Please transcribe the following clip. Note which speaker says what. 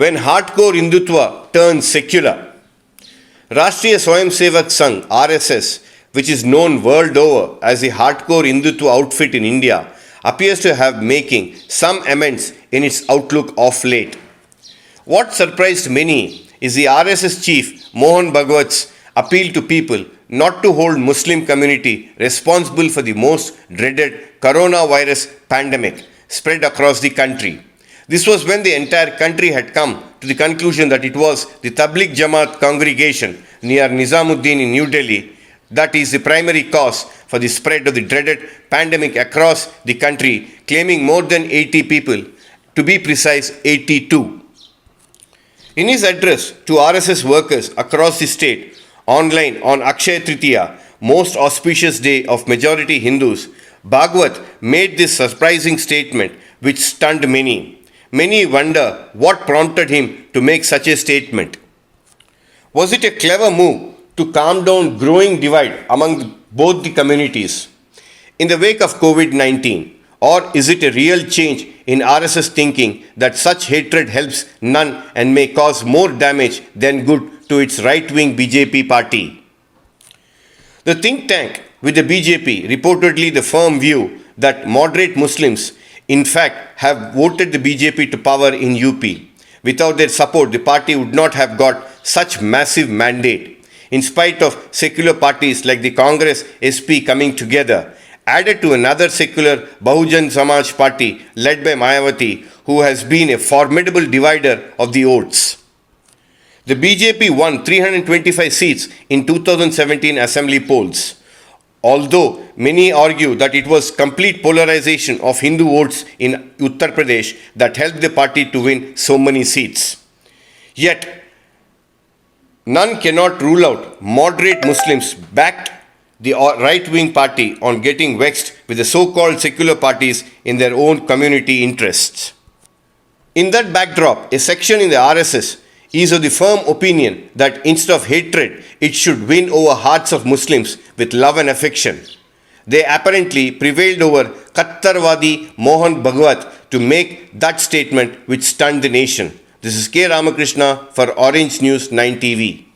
Speaker 1: when hardcore Hindutva turns secular. Rashtriya Swayamsevak Sangh (RSS), which is known world over as the hardcore Hindutva outfit in India, appears to have making some amends in its outlook of late. What surprised many is the RSS chief Mohan Bhagwat's appeal to people not to hold Muslim community responsible for the most dreaded coronavirus pandemic spread across the country. This was when the entire country had come to the conclusion that it was the Tabligh Jamaat congregation near Nizamuddin in New Delhi that is the primary cause for the spread of the dreaded pandemic across the country, claiming more than 80 people, to be precise 82. In his address to RSS workers across the state, online on Akshaya Tritiya, most auspicious day of majority Hindus, Bhagwat made this surprising statement which stunned many. Many wonder what prompted him to make such a statement. Was it a clever move to calm down growing divide among both the communities in the wake of COVID-19? Or is it a real change in RSS thinking that such hatred helps none and may cause more damage than good to its right-wing BJP party? The think tank with the BJP reportedly the firm view that moderate Muslims in fact have voted the BJP to power in UP. Without their support, the party would not have got such massive mandate. In spite of secular parties like the Congress SP coming together, added to another secular Bahujan Samaj party led by Mayawati, who has been a formidable divider of the votes. The BJP won 325 seats in 2017 assembly polls, although many argue that it was complete polarization of Hindu votes in Uttar Pradesh that helped the party to win so many seats. Yet, none cannot rule out moderate Muslims backed the right-wing party on getting vexed with the so-called secular parties in their own community interests. In that backdrop, a section in the RSS is of the firm opinion that instead of hatred, it should win over hearts of Muslims with love and affection. They apparently prevailed over Kattarvadi Mohan Bhagwat to make that statement which stunned the nation. This is K. Ramakrishna for Orange News 9 TV.